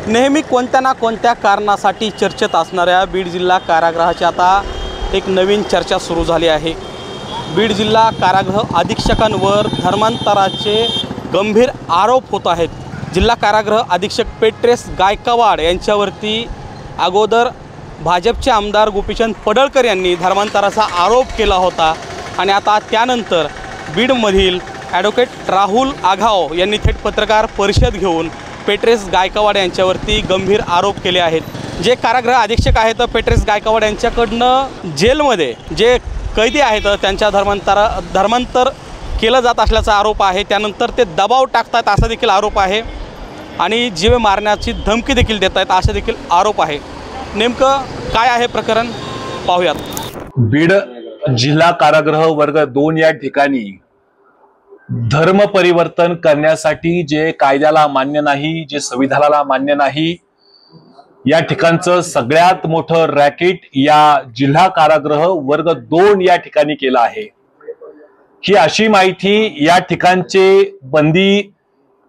नेहमी कोणत्या ना कोणत्या कारणासाठी चर्चेत असणाऱ्या बीड जिल्हा कारागृहाची आता एक नवीन चर्चा सुरू झाली आहे। बीड जिल्हा कारागृह अधीक्षकांवर धर्मांतराचे गंभीर आरोप होत आहेत। जिल्हा कारागृह अधीक्षक पेट्रेस गायकवाड यांच्यावरती अगोदर भाजपचे आमदार गोपीचंद पडळकर यांनी धर्मांतराचा आरोप केला होता आणि आता त्यानंतर बीडमधील ॲडव्होकेट राहुल आघाव यांनी थेट पत्रकार परिषद घेऊन पेट्रेस गायकवाड यांच्यावरती गंभीर आरोप केले आहेत। जे कारागृह अधीक्षक आहेत पेट्रेस गायकवाड यांच्याकडनं जेलमध्ये जे कैदी आहेत त्यांच्या धर्मांतर केलं जात असल्याचा आरोप आहे। त्यानंतर ते दबाव टाकतात असा देखील आरोप आहे आणि जीवे मारण्याची धमकी देखील देत आहेत असे देखील आरोप आहे। नेमकं काय आहे प्रकरण पाहूयात। बीड जिल्हा कारागृह वर्ग 2 या ठिकाणी धर्म परिवर्तन करण्यासाठी जे कायद्याला मान्य नाही, जे संविधानाला मान्य नाही, या ठिकाणचं सगळ्यात मोठं रॅकेट या जिल्हा कारागृह वर्ग 2 या ठिकाणी केलं आहे। ही अशी माहिती या ठिकाणचे बंदी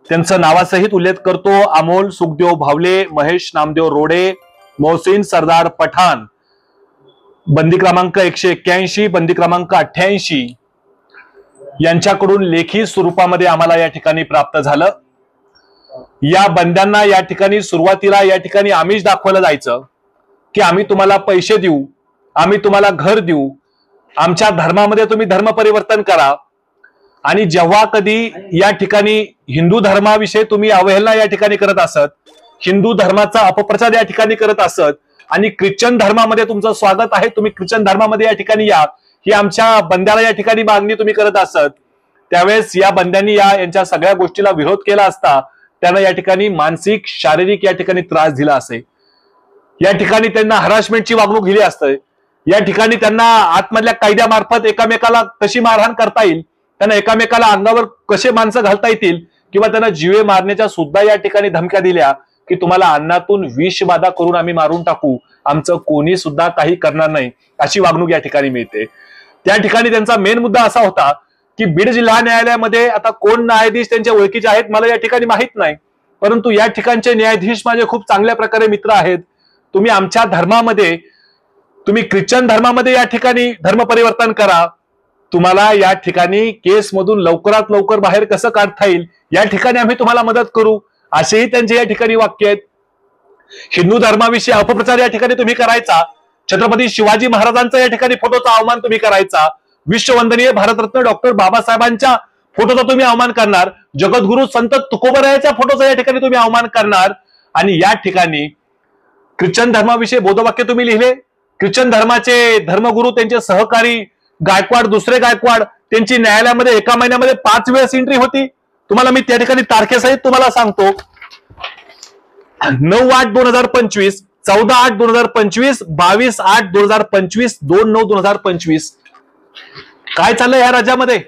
त्यांचं नावासहित उल्लेख करतो। अमोल सुखदेव भावले, महेश नामदेव रोडे, मोहसिन सरदार पठाण, बंदी क्रमांक 181, बंदी क्रमांक 88 यांच्याकडून लेखी स्वरूपामध्ये आम्हाला या ठिकाणी प्राप्त झालं। या बंद्यांना या ठिकाणी सुरुवातीला या ठिकाणी आमिष दाखवलं जायचं की आम्ही तुम्हाला पैसे देऊ, आम्ही तुम्हाला घर देऊ, आमच्या धर्मामध्ये तुम्ही धर्म परिवर्तन करा। आणि जेव्हा कधी या ठिकाणी हिंदू धर्माविषयी तुम्ही अवहेलना या ठिकाणी करत असत, हिंदू धर्माचा अपप्रचार या ठिकाणी करत असत आणि ख्रिश्चन धर्मामध्ये तुमचं स्वागत आहे, तुम्ही ख्रिश्चन धर्मामध्ये या ठिकाणी या, ही आमच्या बंद्याला या ठिकाणी मागणी तुम्ही करत असत, त्यावेळेस या बंद्यांनी यांच्या सगळ्या गोष्टीला विरोध केला असता त्यांना या ठिकाणी मानसिक शारीरिक या ठिकाणी त्रास दिला असे। या ठिकाणी त्यांना हरासमेंटची वागणूक दिली असते। या ठिकाणी त्यांना आतमधल्या कायद्यामार्फत एकामेकाला कशी मारहाण करता येईल, त्यांना एकामेकाला अंगावर कसे माणसं घालता येतील किंवा त्यांना जीवे मारण्याच्या सुद्धा या ठिकाणी धमक्या दिल्या की तुम्हाला अन्नातून विष बाधा करून आम्ही मारून टाकू, आमचं कोणी सुद्धा काही करणार नाही, अशी वागणूक या ठिकाणी मिळते। त्या ठिकाणी त्यांचा मेन मुद्दा असा होता की बीड जिल्हा न्यायालयामध्ये आता कोण न्यायाधीश त्यांच्या ओळखीचे आहेत मला या ठिकाणी माहित नाही, परंतु या ठिकाणचे न्यायाधीश माझे खूप चांगल्या प्रकारे मित्र आहेत। तुम्ही आमच्या धर्मामध्ये, तुम्ही ख्रिश्चन धर्मामध्ये या ठिकाणी धर्म परिवर्तन करा, तुम्हाला या ठिकाणी केसमधून लवकरात लवकर बाहेर कसं काढता येईल या ठिकाणी आम्ही तुम्हाला मदत करू, असेही त्यांचे या ठिकाणी वाक्य आहेत। हिंदू धर्माविषयी अपप्रचार या ठिकाणी तुम्ही करायचा, छत्रपती शिवाजी महाराजांचा या ठिकाणी फोटोचा अवमान तुम्ही करायचा, विश्ववंदनीय भारतरत्न डॉक्टर बाबासाहेबांच्या फोटोचा तुम्ही अवमान करणार, जगद्गुरु संत तुकोबरायाच्या फोटोचा या ठिकाणी तुम्ही अवमान करणार आणि या ठिकाणी ख्रिश्चन धर्माविषयी बोधवाक्य तुम्ही लिहिले। ख्रिश्चन धर्माचे धर्मगुरु त्यांचे सहकारी गायकवाड, दुसरे गायकवाड, त्यांची न्यायालयामध्ये एका महिन्यामध्ये 5 वेळेस एंट्री होती। तुम्हाला मी त्या ठिकाणी तारखेसहित तुम्हाला सांगतो, 9/8/2025, 14/8/2025, 22/8/2025, 2/9/2025। काय चाललंय या राज्यामध्ये?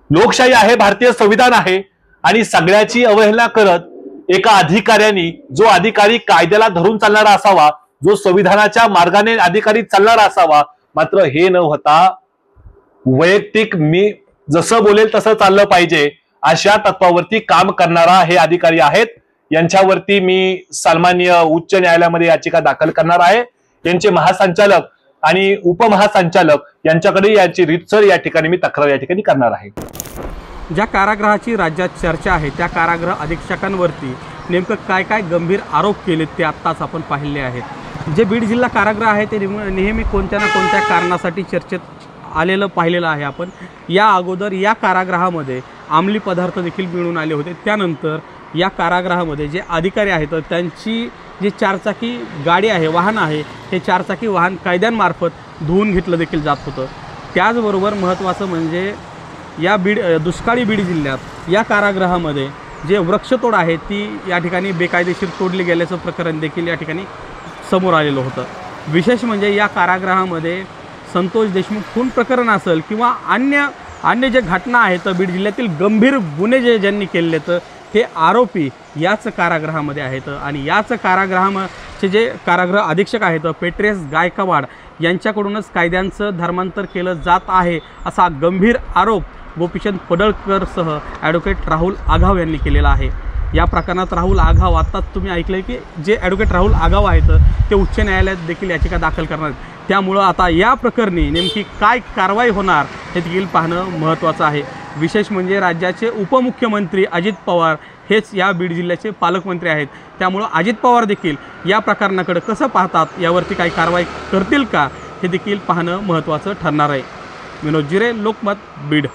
लोकशाही आहे, भारतीय संविधान आहे आणि सगळ्याची अवहेलना करत एका अधिकाऱ्यांनी, जो अधिकारी कायद्याला धरून चालणारा असावा, जो संविधानाच्या मार्गाने अधिकारी चालणारा असावा, मात्र हे न होता वैयक्तिक मी जसं बोलेल तसं चाललं पाहिजे अशा तत्वावरती काम करणारा हे अधिकारी आहेत। यांच्यावरती मी सन्माननीय उच्च न्यायालयामध्ये याचिका दाखल करणार आहे। यांचे महासंचालक आणि उपमहासंचालक यांच्याकडे याची रीतसर या ठिकाणी मी तक्रार या ठिकाणी करणार आहे। ज्या कारागृहाची राज्यात चर्चा आहे त्या कारागृह अधीक्षकांवरती नेमकं काय काय गंभीर आरोप केलेत ते आत्ताच आपण पाहिले आहेत। जे बीड जिल्हा कारागृह आहे ते नेहमी कोणत्या ना कोणत्या कारणासाठी चर्चेत आलेलं पाहिलेलं आहे आपण। या अगोदर या कारागृहामध्ये अंमली पदार्थ देखील मिळून आले होते। त्यानंतर या कारागृहामध्ये जे अधिकारी आहेत त्यांची जी 4चाकी गाडी आहे, वाहन आहे, हे 4चाकी वाहन कायद्यांमार्फत धुवून घेतलं देखील जात होतं। त्याचबरोबर महत्त्वाचं म्हणजे या दुष्काळी बीड जिल्ह्यात या कारागृहामध्ये जे वृक्षतोड आहे ती या ठिकाणी बेकायदेशीर तोडली गेल्याचं प्रकरण देखील या ठिकाणी समोर आलेलं होतं। विशेष म्हणजे या कारागृहामध्ये संतोष देशमुख खून प्रकरण असेल किंवा अन्य जे घटना आहेत बीड जिल्ह्यातील गंभीर गुन्हे ज्यांनी केलेले तर हे आरोपी याच कारागृहामध्ये आहेत आणि याच कारागृहाचे जे कारागृह अधीक्षक आहेत पेट्रेस गायकवाड यांच्याकडूनच कायद्यांचं धर्मांतर केलं जात आहे असा गंभीर आरोप गोपीचंद पडळकरसह ॲडव्होकेट राहुल आघाव यांनी केलेला आहे। या प्रकरणात राहुल आघाव, आत्ताच तुम्ही ऐकलं की जे ॲडव्होकेट राहुल आघाव आहेत ते उच्च न्यायालयात देखील याचिका दाखल करणार आहेत. त्यामुळं आता या प्रकरणी नेमकी काय कारवाई होणार हे देखील पाहणं महत्त्वाचं आहे. विशेष म्हणजे राज्याचे उपमुख्यमंत्री अजित पवार हेच या बीड जिल्ह्याचे पालकमंत्री आहेत. त्यामुळं अजित पवार देखील या प्रकरणाकडे कसं पाहतात, यावरती काही कारवाई करतील का, हे देखील पाहणं महत्त्वाचं ठरणार आहे. विनोद जिरे, लोकमत, बीड.